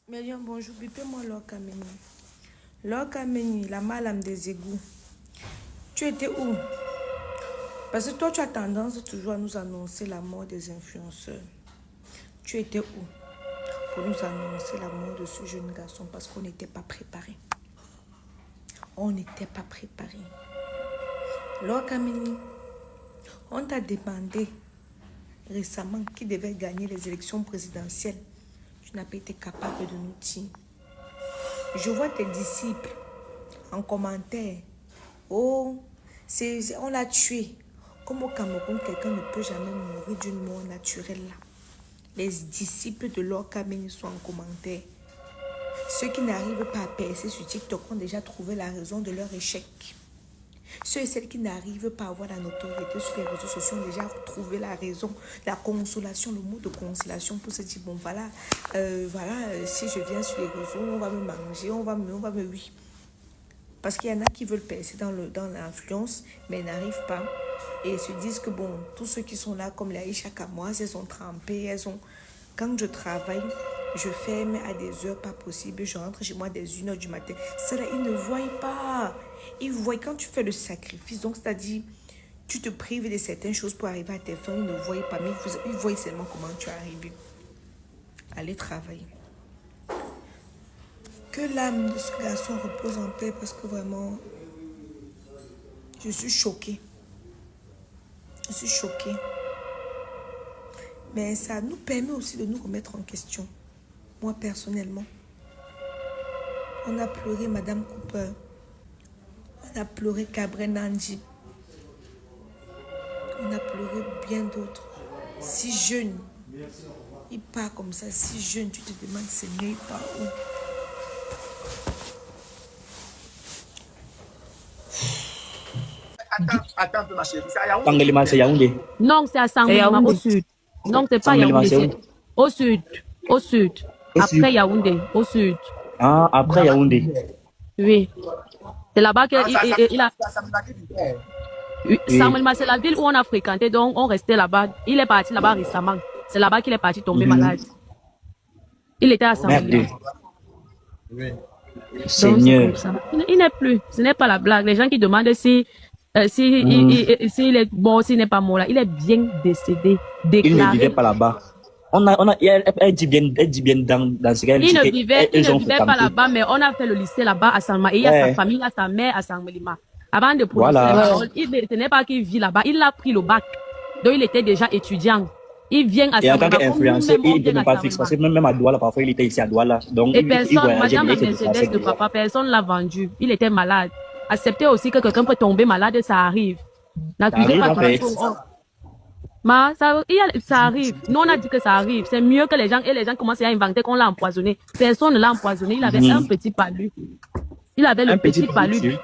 Myriam, bonjour, bipez-moi Lorkameni. Lorkameni, la malame des égouts. Tu étais où? Parce que toi, tu as tendance toujours à nous annoncer la mort des influenceurs. Tu étais où pour nous annoncer la mort de ce jeune garçon parce qu'on n'était pas préparé. On n'était pas préparé. Lorkameni, on t'a demandé récemment qui devait gagner les élections présidentielles. Tu n'as pas été capable de nous dire. Je vois tes disciples en commentaire. Oh, on l'a tué. Comme au Cameroun, quelqu'un ne peut jamais mourir d'une mort naturelle. Les disciples de Lorkameni sont en commentaire. Ceux qui n'arrivent pas à percer sur TikTok ont déjà trouvé la raison de leur échec. Ceux et celles qui n'arrivent pas à avoir la notoriété sur les réseaux sociaux ont déjà trouvé la raison, la consolation, le mot de consolation pour se dire, bon voilà, si je viens sur les réseaux, on va me manger, on va me oui. Parce qu'il y en a qui veulent percer dans l'influence, mais n'arrivent pas. Et se disent que bon, tous ceux qui sont là, comme les Aïcha Kamoise, elles ont trempé, Quand je travaille, je ferme à des heures pas possibles, je rentre chez moi dès 1h du matin. C'est là, ils ne voient pas. Ils voient quand tu fais le sacrifice, donc c'est-à-dire, tu te prives de certaines choses pour arriver à tes fins, ils ne voient pas, mais ils voient seulement comment tu es arrivé. Allez travailler. Que l'âme de ce garçon repose en paix parce que vraiment, je suis choquée. Je suis choquée. Mais ça nous permet aussi de nous remettre en question. Moi, personnellement. On a pleuré Madame Cooper. On a pleuré Cabré Nandji. On a pleuré bien d'autres. Si jeune, il part comme ça. Si jeune, tu te demandes, Seigneur, il part où? Attends, ma chérie, c'est à Yaoundé. Tangalima, c'est Yaoundé. Non, c'est à Sangalima, au sud. Non, c'est pas Yaoundé, c'est au sud. Au sud. Après Yaoundé, au sud. Ah, après Yaoundé. Oui. C'est là-bas qu'il a... Oui. Sangalima, c'est la ville où on a fréquenté, donc on restait là-bas. Il est parti là-bas récemment. C'est là-bas qu'il est parti tomber malade. Il était à Sangalima. Seigneur. Il n'est plus. Ce n'est pas la blague. Les gens qui demandent s'il est bon, s'il n'est pas mort là, il est bien décédé, déclaré. Il ne vivait pas là-bas. Elle dit bien dans ce qu'elle dit. Il ne vivait pas là-bas, mais on a fait le lycée là-bas à Sangalima. Et il y a sa famille, il y a sa mère à Sangalima. Avant de prononcer les paroles, ce n'est pas qu'il vit là-bas, il a pris le bac. Donc il était déjà étudiant. Il vient à Sangalima. Et en tant qu'influenceur, il n'était même pas fixe. Parce que même à Douala, parfois, il était ici à Douala. Donc, et personne, madame la Mercedes de papa, personne ne l'a vendu. Il était malade. Acceptez aussi que quelqu'un peut tomber malade, ça arrive. N'accusez pas quelque chose. Ça arrive. Nous, on a dit que ça arrive. C'est mieux que les gens commencent à inventer qu'on l'a empoisonné. Personne ne l'a empoisonné. Il avait un petit palu. Il avait le petit palu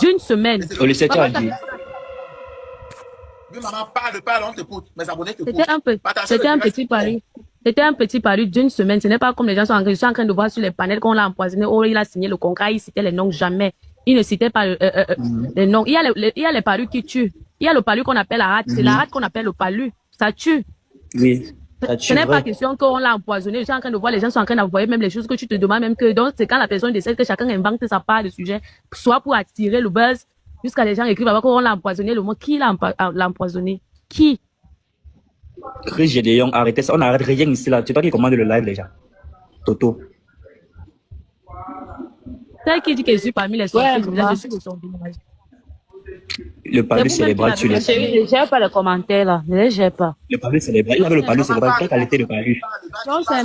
d'une semaine. On le sait, tu as dit. Maman, parle, on t'écoute. Mes abonnés t'écoutent. C'était un petit palu. C'était un petit palu d'une semaine. Ce n'est pas comme les gens sont en train de voir sur les panels qu'on l'a empoisonné. Oh, il a signé le contrat, il citait les noms, jamais. Il ne citait pas les noms. Il y a les palus qui tuent. Il y a le palu qu'on appelle la rate. C'est la rate qu'on appelle le palu. Ça tue. Oui. Ça tue, ce n'est pas question qu'on l'a empoisonné. Je suis en train de voir les gens sont en train d'envoyer même les choses que tu te demandes même que. Donc, c'est quand la personne décède que chacun invente sa part de sujet, soit pour attirer le buzz, jusqu'à les gens écrivent avant qu'on l'a empoisonné. Le mot qui l'a empoisonné? Qui? Chris Gédéon, arrêtez ça. On n'arrête rien ici là. C'est toi qui commande le live, les gens. Toto. C'est qui dit que je suis parmi les sorties, je suis de son village. Le palu cérébral sur les... Je ne gère pas les commentaires là. Je ne gère pas. Le palu cérébral. Il avait le palu cérébral. Quelle qualité de palu?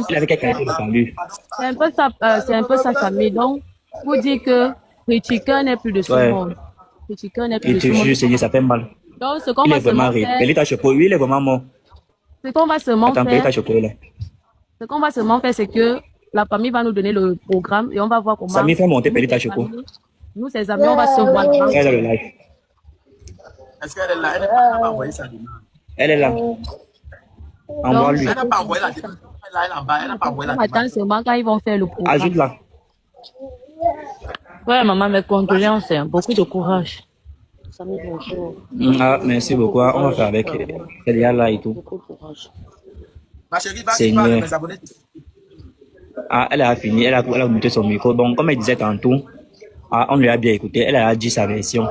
Il avait quelle qualité de palu? C'est un peu sa famille. Donc, vous dites que Critiqueur n'est plus de ce monde. Critiqueur n'est plus de ce monde. Et tu ça fait mal. Donc, ce qu'on il va est vraiment faire... il est vraiment mort. Ce qu'on va seulement faire... Ce qu'on va seulement faire, c'est que la famille va nous donner le programme et on va voir comment... Ça m'y fait monter Pelita Choco. Nous, ses amis, on va se voir. Elle est là. Est-ce qu'elle est là? Elle n'a pas envoyé sa demande. Elle est là. Envoie-lui. Elle n'a pas envoyé la demande. Elle est là-bas. Elle n'a pas envoyé la demande. Attends seulement quand ils vont faire le programme. Ajoute-la. Ouais, maman, mes condoléances. Beaucoup de courage. Ah, merci beaucoup. On va faire avec elle là et tout. Ma chérie, va-y, parle, mes abonnés. Ah, elle a fini, elle a monté son micro. Donc, comme elle disait tantôt, on lui a bien écouté. Elle a dit sa version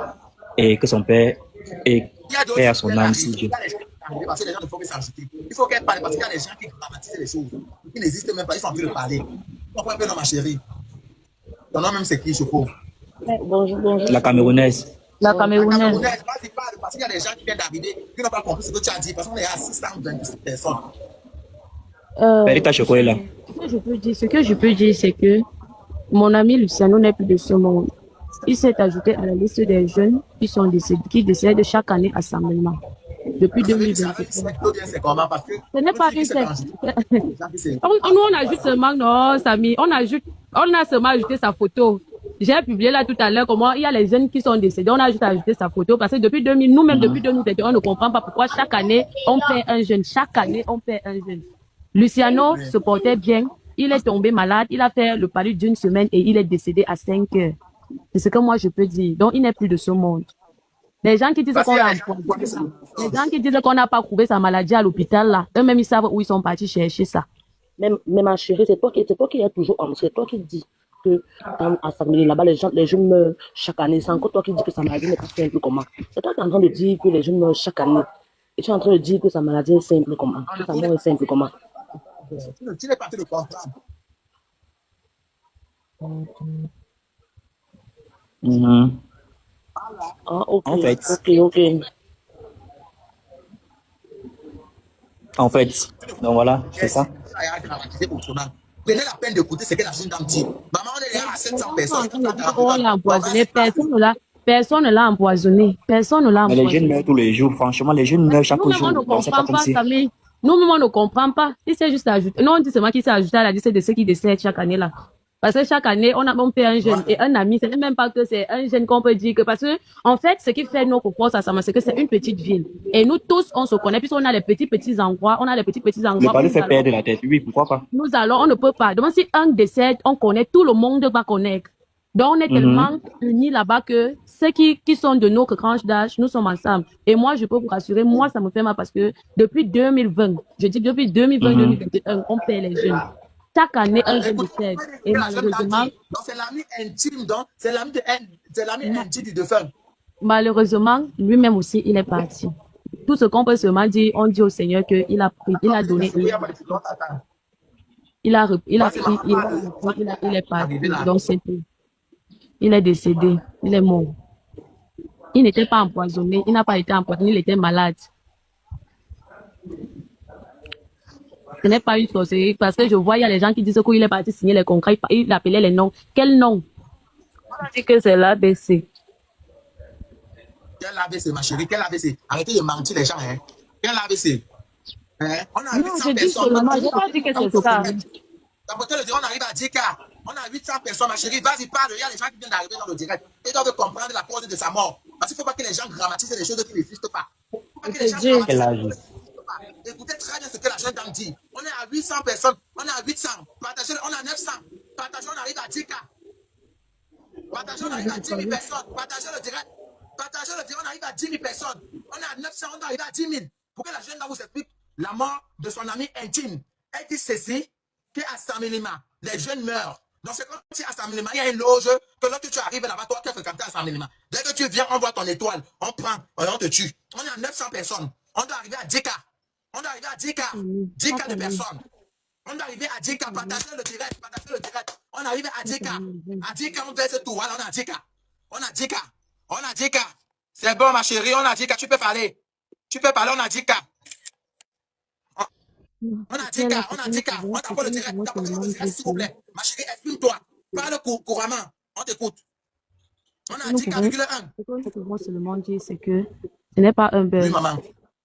et que son père est Il y a d'autres père à choses son qui âme. arrivent. Si Il y a des gens qui arrivent parce que les gens ne font que s'ajouter. Il faut qu'elle parle parce qu'il y a des gens qui dramatisent les choses. Qui n'existent même pas, ils sont en train de parler. Pourquoi un peu non, ma chérie? Ton nom même c'est qui, Choco? Bonjour, bonjour. La Camerounaise. La La Camerounaise. Camerounaise, vas-y, parle parce qu'il y a des gens qui viennent d'arriver qui n'ont pas compris ce que tu as dit parce qu'on est à 626 personnes. Perita Choco est là. Ce que je peux dire, c'est que mon ami Luciano n'est plus de ce monde. Il s'est ajouté à la liste des jeunes qui décèdent chaque année à Saint-Mélan. Depuis Vous savez que c'est avec 2023. secte ou bien c'est comment? Parce que Ce n'est pas on dit une que c'est secte. dangereux. Les gens qui c'est- Nous, on ajoute seulement, non, Samy, on a seulement ajouté sa photo. J'ai publié là tout à l'heure comment il y a les jeunes qui sont décédés. On a juste ajouté sa photo parce que depuis 2000, nous-mêmes, depuis 2021, on ne comprend pas pourquoi chaque année, on perd un jeune. Chaque année, on perd un jeune. Luciano se portait bien. Il est tombé malade. Il a fait le palu d'une semaine et il est décédé à 5 heures. C'est ce que moi, je peux dire. Donc, il n'est plus de ce monde. Les gens qui disent Parce qu'on qu'il y a a des gens qui empoisonné, connaissent le les gens qui disent qu'on n'a pas trouvé sa maladie à l'hôpital, là, eux-mêmes, ils savent où ils sont partis chercher ça. Mais ma chérie, c'est toi qui es toujours homme. C'est toi qui dis que à Saguenay, là-bas, les jeunes meurent chaque année. C'est encore toi qui dis que sa maladie n'est pas simple comment. C'est toi qui es en train de dire que les jeunes meurent chaque année. Et tu es en train de dire que sa maladie est simple comment. Que sa mort est simple comment. Tu n'es pas en train de comprendre. Mhm. Ah, ok. En fait, Ok. en fait. Donc voilà, c'est ça. Ça a dramatisé autrement. Prenez la peine d'écouter ce que la jeune dame dit. Maman, on est là à 700 On personnes. l'a empoisonné. Personne ne l'a empoisonné. Personne ne l'a Mais les jeunes empoisonné. meurent tous les jours. Franchement, les jeunes meurent chaque Nous-mêmes, on jour. ne Donc c'est pas comprend comme pas, si. Samy. Nous-mêmes, on ne comprend pas. Il s'est juste ajouté. Non, on dit seulement qu'il s'est ajouté à la liste de ceux qui décèdent chaque année là. Parce que chaque année, on fait un jeune et un ami. Ce n'est même pas que c'est un jeune qu'on peut dire que parce que, en fait, ce qui fait notre force à Sama, c'est que c'est une petite ville. Et nous tous, on se connaît, puisqu'on a les petits endroits, Le où palu nous fait allons. perdre la tête. Oui, pourquoi pas? Nous allons, on ne peut pas. Donc, si un décède, on connaît, tout le monde va connaître. Donc, on est tellement unis là-bas que ceux qui sont de notre tranche d'âge, nous sommes ensemble. Et moi, je peux vous rassurer, moi, ça me fait mal parce que depuis 2020, je dis depuis 2020, 2021, on perd les jeunes. Chaque année, un jeune Écoute, décède. ce Et que la jeune dame malheureusement, dit. Donc, c'est l'ami intime, donc, c'est l'ami intime du défunt. malheureusement, lui-même aussi, il est parti. Tout ce qu'on peut seulement dire, on dit au Seigneur qu'il a pris, il a donné, Il y a pas de souci, on t'attend. il a pris, il est parti. Arrivé là. Donc, c'est tout. Il est décédé. Il est mort. Il n'était pas empoisonné. Il n'a pas été empoisonné. Il était malade. Ce n'est pas une sorcellerie parce que je vois, il y a les gens qui disent qu'il est parti signer les contrats. Il appelait les noms. Quel nom? On a dit que c'est l'ABC. Quel AVC, ma chérie? Quel AVC? Arrêtez de mentir les gens, hein. Quel AVC? Hein? On a Non, 800 je dis personnes. seulement, je n'ai pas dit que c'est ça. D'abord, le direct, on arrive à 10K. On a 800 personnes, ma chérie. Vas-y, parle. Il y a des gens qui viennent d'arriver dans le direct. Ils doivent comprendre la cause de sa mort. Parce qu'il ne faut pas que les gens dramatisent des choses qui n'existent pas. Il faut pas que les gens Dieu. Quel âge? dramatisent des choses qui n'existent pas. Écoutez très bien ce que la jeune dame dit. On est à 800 personnes. On est à 800. Partagez, on a 900. Partagez, on arrive à 10K. Partagez, on arrive à 10 000 personnes. Partagez le direct. Partagez le direct, on arrive à 10 000 personnes. On est à 900, on doit arriver à 10 000. Pour que la jeune dame vous explique la mort de son ami intime. Elle dit ceci, qu'à Saint-Mélima, les jeunes meurent. Donc c'est comme si à Saint-Mélima, il y a une loge, que lorsque tu arrives là-bas, toi qui as fréquenté à Saint-Mélima, dès que tu viens, on voit ton étoile, on prend, on te tue. On est à 900 personnes. On doit arriver à 10K. On doit arriver à 10K. 10K de personnes. On doit arriver à 10K. Partagez le direct. Partagez le direct. On arrive à 10K. À 10K, on verse tout. Voilà, on a 10K. On a 10K. On a 10K. C'est bon, ma chérie, on a 10K. Tu peux parler. Tu peux parler, on a 10K. On a 10K. On a 10K. On t'apporte le direct. T'apporte le direct, s'il vous plaît. Ma chérie, exprime-toi. Parle couramment. On t'écoute. On a 10K,1. Ce que nous pouvons seulement dire, c'est que ce n'est pas un Oui, buzz. maman.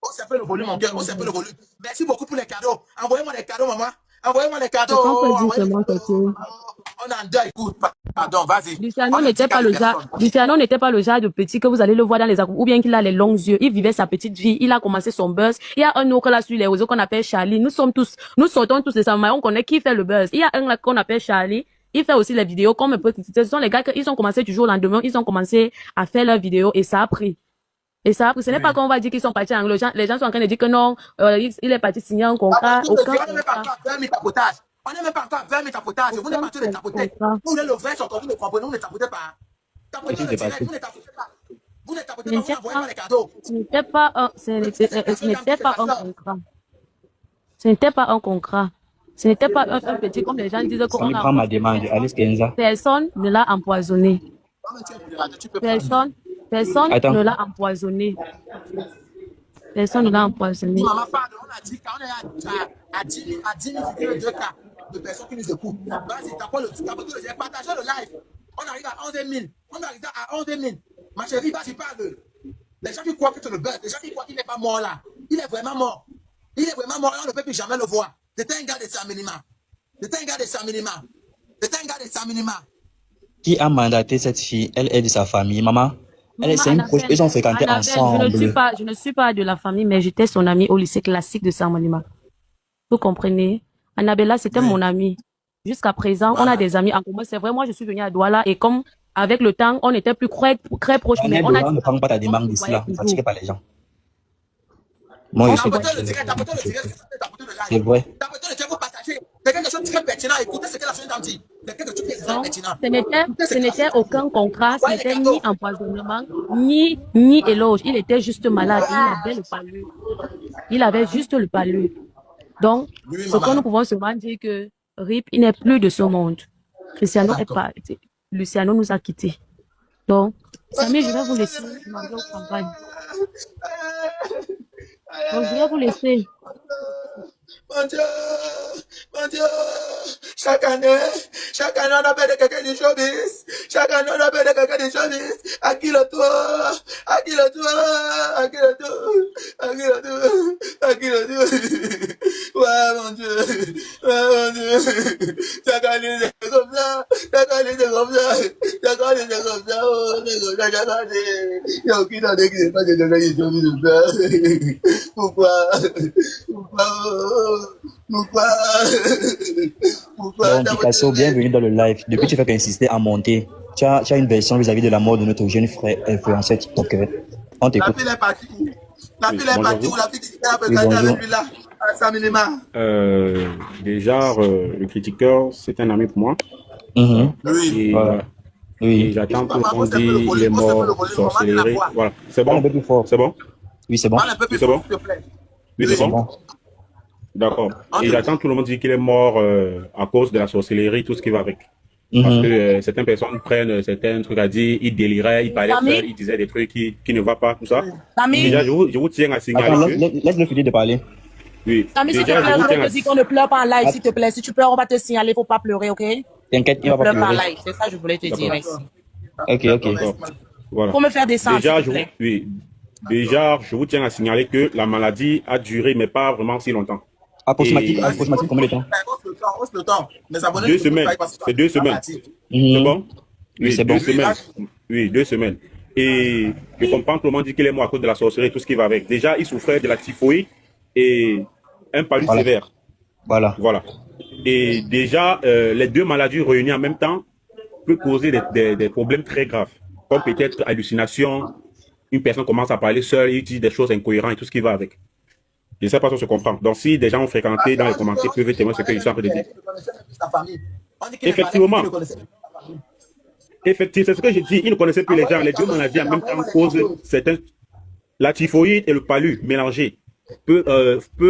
Oh, c'est un peu le volume, mon cœur. Oh, c'est un peu le volume. Merci beaucoup pour les cadeaux. Envoyez-moi les cadeaux, maman. Envoyez-moi les Ce cadeaux. qu'on peut dire Envoyez-moi seulement, les c'est cadeaux. que On a un deuil. Écoute, pardon, vas-y. Luciano On a n'était 10K pas de le genre, personnes. Luciano n'était pas le genre de petit que vous allez le voir dans les accords, ou bien qu'il a les longs yeux. Il vivait sa petite vie. Il a commencé son buzz. Il y a un autre là sur les réseaux qu'on appelle Charlie. Nous sortons tous les samedi. On connaît qui fait le buzz. Il y a un là qu'on appelle Charlie. Il fait aussi les vidéos comme un peu. Ce sont les gars qui ont commencé du jour au lendemain. Ils ont commencé à faire leurs vidéos et ça a pris. Et ça a pris. Ce n'est pas qu'on va dire qu'ils sont partis en Angleterre. Les gens sont en train de dire que non, il est parti signer un Ah, contrat. parce que le Aucun diable n'est pas contrat. faire mi tapotage. On n'est même pas encore à 20 000 tapotages. Vous n'êtes pas en train de tapoter. Vous, le vrai sortant, vous ne comprenez, vous ne tapotez pas. Tapotez le direct, vous ne tapotez pas. Vous ne tapotez pas, vous n'envoyez pas les cadeaux. Ce n'était pas un contrat. Ce n'était pas un contrat. Ce n'était pas un petit, comme les gens disent qu'on Samy, prends ma demande, Alice Kenza. personne ne l'a empoisonné. Personne Attends. ne l'a empoisonné. Personne ne l'a empoisonné. Maman parle, on a dit qu'on est à 10 000 vidéos de cas de personnes qui nous écoutent. Vas-y, partagez le live. On arrive à 11 000. On arrive à 11 000. Ma chérie, vas-y, parle. Les gens qui croient que c'est le buzz, les gens qui croient qu'il n'est pas mort là. Il est vraiment mort. Il est vraiment mort et on ne peut plus jamais le voir. C'était un gars de Saminima. C'était un gars de Saminima. C'était un gars de Saminima. Qui a mandaté cette fille? Elle est de sa famille, maman. C'est une proche, ils ont fréquenté ensemble. Je ne suis pas de la famille, mais j'étais son amie au lycée classique de Samanima. Vous comprenez? Annabella, c'était mon amie. Jusqu'à présent, on a des amis en commun. C'est vrai, moi, je suis venue à Douala et comme avec le temps, on était plus très proches. Mais on ne prend pas ta demande d'ici là. Ne fatiguez pas les gens. Moi, je suis c'est vrai. Ce n'était aucun contrat, ce n'était ni empoisonnement, ni éloge. Il était juste malade. Il avait le palu. Il avait juste le palu. Donc, ce que nous pouvons seulement dire que RIP, il n'est plus de ce monde. Cristiano est parti. Luciano nous a quittés. Donc, Samy, je vais vous laisser. Je m'en vais aux campagnes. Donc, je vais vous laisser. Mon Dieu, mon Dieu, chaque année, on appelle de quelqu'un du showbiz. Chaque année, on appelle de quelqu'un du showbiz. À qui le tour, à qui le tour, à qui le tour, à qui le tour, à qui le tour. Ouais, mon Dieu, ouais, mon Dieu. Chaque année, c'est comme ça, chaque année, c'est comme ça, chaque année, c'est comme ça, oh, c'est comme ça, chaque année. Il n'y a aucune année qui n'est pas de quelqu'un du showbiz de faire. Pourquoi? Donc, Picasso, bienvenue dans le live. Depuis, tu fais qu'insister à monter. Tu as une version vis-à-vis de la mort de notre jeune frère influenceur TikToker. On t'écoute. La fille est partie où? La fille est partie où? La fille qui a regardé avec lui là, à Saminima. Déjà, le critiqueur, c'est un ami pour moi. Oui. Et, Voilà. et Oui. j'attends qu'on dit il est mort, sorcellerie. Voilà. C'est Parle un bon? peu plus fort. C'est bon? Oui, c'est bon. Parle un peu plus C'est fort, bon? s'il te plaît. Oui, c'est bon? D'accord. Et j'attends tout le monde dit qu'il est mort à cause de la sorcellerie, tout ce qui va avec. Parce que certaines personnes prennent certains trucs à dire, ils déliraient, ils parlaient seul, ils disaient des trucs qui ne vont pas, tout ça. Déjà, je vous tiens à signaler Attends, que... laisse-le finir de parler. Oui. Samy, s'il te Déjà, plaît, je vous on tiens te à... dit qu'on ne pleure pas en live, s'il te plaît. Si tu pleures, on va te signaler, faut pas pleurer, ok? T'inquiète, il Ne va pas pleure pas en pleurer. live, c'est ça que je voulais te dire ici. Ok. D'accord. Voilà. Faut me faire descendre, Déjà, s'il te plaît. Déjà, je vous tiens à signaler que la maladie a duré, mais pas vraiment si longtemps. Approximativement combien de temps? Hausse le temps. Mes abonnés 2 ne semaines. peuvent pas passer C'est 2 semaines. Mhm. C'est bon? Oui, c'est bon. 2 semaines. Oui, 2 semaines. Et je comprends que le monde dit qu'il est mort à cause de la sorcellerie, tout ce qui va avec. Déjà, il souffrait de la typhoïde et un palu sévère. Voilà. Et déjà, les deux maladies réunies en même temps peuvent causer des problèmes très graves, comme peut-être hallucination. Une personne commence à parler seule, il dit des choses incohérentes et tout ce qui va avec. Je ne sais pas si on se comprend. Donc, si des gens ont fréquenté dans les commentaires, peuvent témoigner ce que je suis en train de dire. Effectivement. Effectivement, c'est ce que je dis. Ils ne connaissaient plus les gens. Les deux maladies en même temps causent certains. La typhoïde et le palu mélangés peut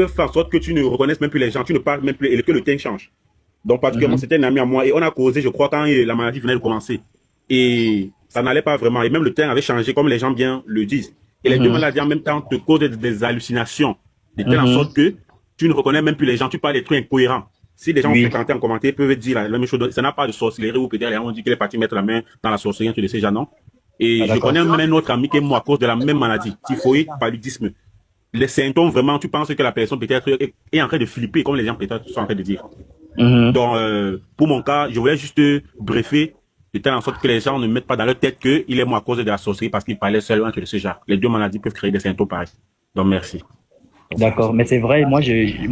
faire en sorte que tu ne reconnaisses même plus les gens, tu ne parles même plus et que le teint change. Donc, particulièrement, c'était un ami à moi et on a causé, je crois, quand la maladie venait de commencer. Et ça n'allait pas vraiment. Et même le teint avait changé, comme les gens bien le disent. Et les deux maladies en même temps te causent des hallucinations, de telle en sorte que tu ne reconnais même plus les gens, tu parles des trucs incohérents. Si les gens ont fréquenté en commentaire, ils peuvent dire la même chose. Ça n'a pas de sorcellerie ou peut-être les gens ont dit qu'il est parti mettre la main dans la sorcellerie, tu le sais, non. Et je connais même un autre ami qui est mort à cause de la même maladie, typhoïde, paludisme. Les symptômes, vraiment, tu penses que la personne peut-être est en train de flipper, comme les gens peut-être sont en train de dire. Donc, pour mon cas, je voulais juste briefer, de telle en sorte que les gens ne mettent pas dans leur tête qu'il est mort à cause de la sorcellerie parce qu'il parlait seulement de ce genre. Les deux maladies peuvent créer des symptômes pareils. Donc, merci. D'accord, mais c'est vrai, moi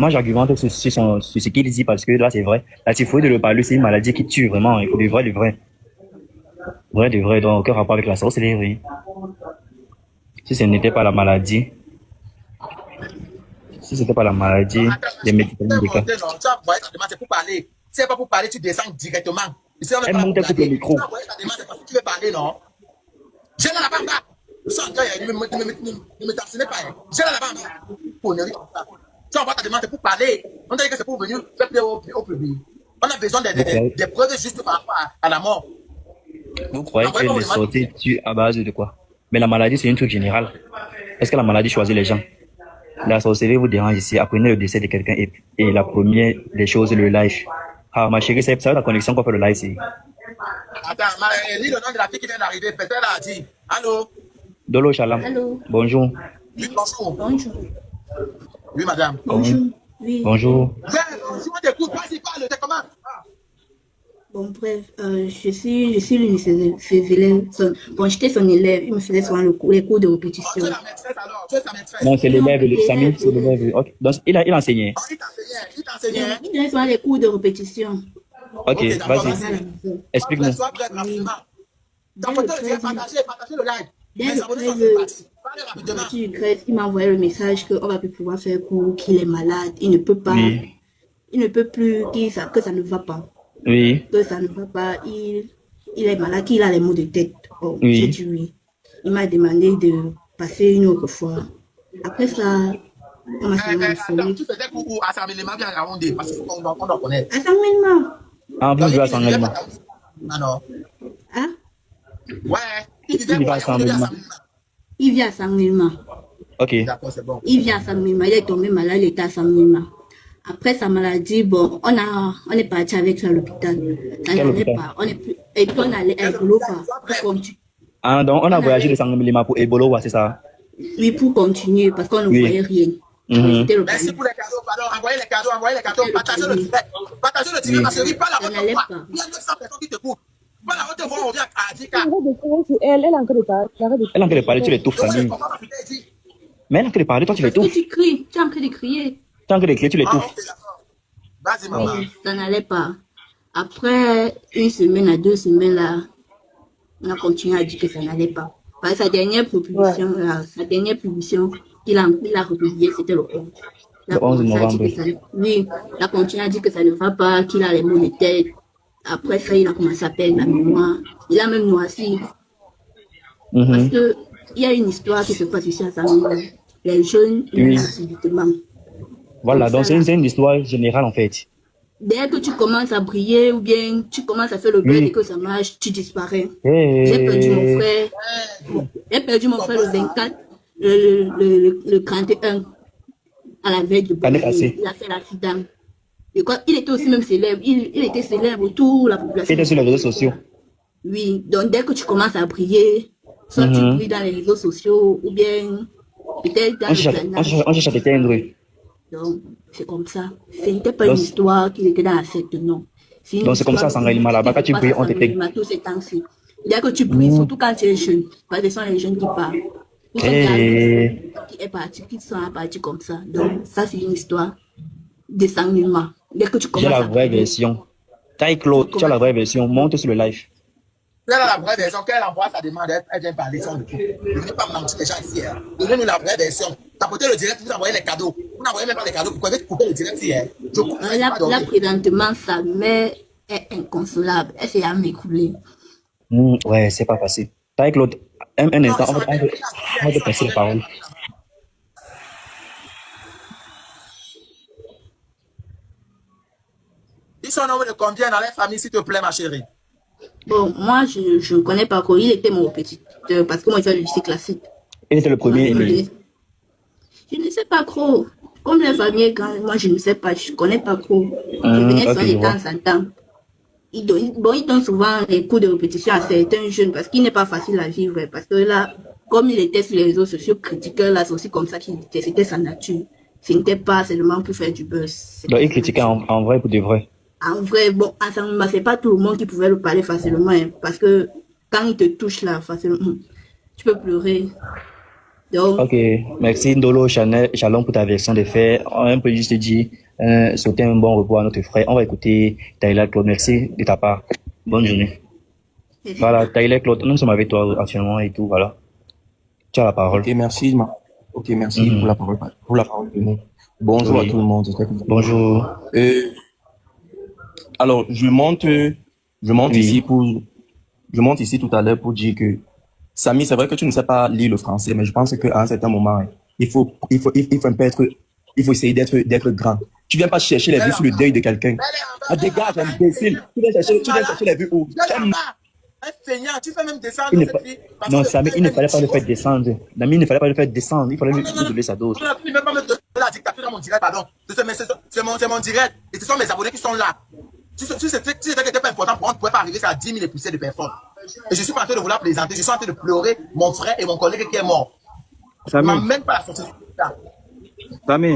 j'argumente sur ce qu'il dit parce que là c'est vrai. La typhoïde et le palu, c'est une maladie qui tue vraiment, de vrai. Donc aucun rapport avec la sorcellerie. Si ce n'était pas la maladie, Si c'était pas la maladie, Attends, les médicaments tu des cas. monté, non. Tu as envoyé ta demande, c'est pour parler. Si c'est pas pour parler, tu descends directement. Ici, on n'est Elle pas monte, pour elle coupe le blaguer. micro. Tu as envoyé ta demande, c'est parce que tu veux parler, non? J'ai là là-bas en bas. Je sens que ne me t'enseignes pas. J'ai là là-bas en bas. Connerie comme ça. Tu envoies ta demande, c'est pour parler. On t'a dit que c'est pour venir faire plaisir au public. On a besoin des preuves juste par rapport à la mort. Vous croyez Envoyez pas qu'elle aux est demandes. sortie tue à base de quoi? Mais la maladie, c'est un truc général. Est-ce que la maladie choisit les gens? La sorcellerie vous dérange ici. Apprenez le décès de quelqu'un et la première des choses, le live. Ah, ma chérie, c'est ça la connexion qu'on fait le live ici. Attends, lis le nom de la fille qui vient d'arriver. Peut-être elle a dit. Allô? Dolo Chalam. Allô? Bonjour. Oui, bonjour. Bonjour. Oui, madame. Bonjour. Oui. Bonjour. Ouais, bonjour, on t'écoute. Vas-y, parle. T'es comment? Ah. Bon, bref, je suis l'une de ses élèves. Bon, j'étais son élève. Il me faisait souvent les cours de Oh, répétition. tu es la maîtresse alors. Tu es sa maîtresse. Non, c'est Non, l'élève, Samy, l'élève. c'est l'élève. Ok. Donc, il enseignait. Oh, il t'enseignait. Il t'enseignait. Il donnait souvent les cours de répétition. Ok, d'accord, vas-y. À la maison. Explique-nous. Sois bref, rapidement. Dès T'as le porté le direct, 13, partagez le live. dès Les le abonnés sont 13, partis. Parlez rapidement. du 13, il m'a envoyé le message qu'on va plus pouvoir faire cours, qu'il est malade, il ne peut pas, Oui. il ne peut plus, que ça ne va pas. Oui. Que ça ne va pas, il est malade, qu'il a les maux de tête. Bon, Oui. j'ai dit oui. Il m'a demandé de passer une autre fois. Après ça, on m'a seulement Attends, informé. tu faisais coucou à Sam Lema bien à Yaoundé, parce qu'il faut qu'on doit connaître. À Saint-Ménement. En plus, Donc, je il vais à disait Sangalima. pas Yaoundé. Ah non. Hein? Ouais, il disait Il va quoi à Yaoundé bien à Saint-Lema. Sam Lema. Il vient à Saint-Ménement. Ok. D'accord, c'est bon. Il vient à Saint-Ménement. Il est tombé malade, il était à Saint-Ménement. Après sa maladie, bon, on est parti avec lui à l'hôpital. Ça Quel n'allait hôpital? pas. Et puis on allait à Golofa pour continuer. Ah, donc, on a On voyagé de allait, Sangalima pour Ebolo, ouais, c'est ça? oui, pour continuer, parce qu'on ne Oui. voyait rien. Mhm. C'était le Merci panique. pour les cadeaux, pardon. Envoyez les cadeaux, partagez le Oui. direct. Partagez le direct, Oui. ma chérie, pas la Ça haute n'allait voix. pas. Il y a 900 personnes qui t'écoutent. Pas la haute voix, on vient à Adika. Elle est en train de parler. Elle a envie de parler, tu l'étouffes, Donc, Samy. comment ma fille dit? Mais elle a envie de parler, toi, tu Parce que l'étouffes. tu cries, tu es en train de crier. Tant que les clés, tu Ah, l'étouffes. ok, d'accord. Vas-y, maman. Oui, ça n'allait pas. Après une semaine à 2 semaines, là, on a continué à dire que ça n'allait pas. Parce que sa dernière publication, qu'il a republiée, c'était le 11. Il a Le 11 commencé à dire novembre. que ça, oui, il a continué à dire que ça ne va pas, qu'il a les maux de tête. Après ça, il a commencé à perdre la mémoire. Il a même noirci. Parce Mhm. que il y a une histoire qui se passe ici à Saint-Denis. Les jeunes, ils Oui. meurent subitement. Voilà, Comme donc ça, là. c'est une histoire générale, en fait. Dès que tu commences à briller ou bien tu commences à faire le buzz Oui. et que ça marche, tu disparais. J'ai perdu mon Et... frère. J'ai perdu mon frère le 24, le 31, à la veille de L'année Bonne passée. Il a fait l'accident. Et quand il était aussi même célèbre, il était célèbre, toute la Il population. était sur les réseaux sociaux. Oui, donc dès que tu commences à briller, soit tu Mhm. brilles dans les réseaux sociaux ou bien peut-être dans On le cherche planage. on cherche à t'éteindre. Donc, c'est comme ça. Ce n'était pas Donc, une histoire qui était dans la secte, non. C'est une donc c'est comme ça à histoire Sangalima, là-bas, quand tu qui se brilles, passe on à t'éteint. Sangalima tous ces temps-ci. Dès que tu brilles, surtout quand tu es jeune, parce que ce sont les jeunes qui parlent. Ils sont Et... qui est parti, qui sont partis comme ça. Donc, ça, c'est une histoire de Sangalima. Dès que tu J'ai commences la à vraie briller, version. Taille Claude, tu as la vraie version. Monte sur le live. Elle a la vraie version, quand elle envoie sa demande, elle vient parler son coup. Ne venez pas me mentir les gens ici. Hein. Donnez-nous la vraie version. Tapotez le direct, vous envoyez les cadeaux. Vous n'envoyez même pas les cadeaux, vous pouvez couper le direct ici. Hein. Je coupe, ça, là, pas donné. là, présentement, sa mère est inconsolable. Elle s'est à m'écouler. Ouais, c'est pas facile. Taille Claude, un instant, on va te passer la parole. Ils sont nommés de combien dans les familles, s'il te plaît, ma chérie? Bon, moi, je ne connais pas trop. Il était mon petit, parce que moi, je fais le lycée classique. Il était le premier aimé. Je ne sais pas trop. Comme les familles, moi, je ne sais pas. Je ne connais pas trop. Je venais Ok, souvent je de vois. temps en temps. Ils donnent souvent les cours de répétition à certains jeunes parce qu'il n'est pas facile à vivre. Parce que là, comme il était sur les réseaux sociaux critiqueurs, là, c'est aussi comme ça qu'il était. C'était sa nature. Ce n'était pas seulement pour faire du buzz. C'était Donc, il sa critiquait nature. en vrai pour de vrai. En vrai, bon, ensemble, c'est pas tout le monde qui pouvait le parler facilement. Hein, parce que quand il te touche là, facilement, tu peux pleurer. Donc, Ok, merci Ndolo Chalon pour ta version des faits. On peut juste dire, souhaiter un bon repos à notre frère. On va écouter Tyler Claude. Merci de ta part. Bonne journée. Voilà, Tyler Claude, nous sommes avec toi actuellement et tout, voilà. Tu as la parole. Ok, merci. Ok, merci pour la parole donnée. Bonjour à Oui. tout le monde. J'espère que vous allez bien. Bonjour. Alors, je monte ici Oui. je monte ici tout à l'heure pour dire que, Samy, c'est vrai que tu ne sais pas lire le français, mais je pense qu'à un certain moment, hein, il faut un peu il faut essayer d'être grand. Tu viens pas chercher les vues sur le deuil de quelqu'un. Ah, dégage, imbécile. Tu viens chercher les vues où? Un feignant, tu fais même descendre Il ne cette fa- fille. parce Non, que Samy, le il ne fait fallait pas le que- faire descendre. L'ami, il ne fallait pas le faire descendre. Il fallait lui donner sa dose. Tu ne peux pas me donner la dictature dans mon direct, pardon. C'est mon direct. Et ce sont mes abonnés qui sont là. Si c'était qui n'était pas important pour moi, on ne pouvait pas arriver à 10 000 et pousser de personnes. Et je suis pas en train de vouloir plaisanter. Je suis en train de pleurer mon frère et mon collègue qui est mort. Je ne Samy, m'amène pas à sortir de ça. Samy,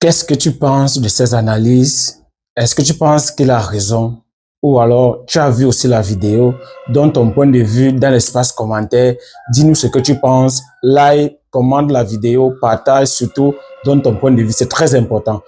Qu'est-ce que tu penses de ces analyses? Est-ce que tu penses qu'il a raison? Ou alors, tu as vu aussi la vidéo, donne ton point de vue dans l'espace commentaire, dis-nous ce que tu penses, like, commente la vidéo, partage, surtout, donne ton point de vue, c'est très important.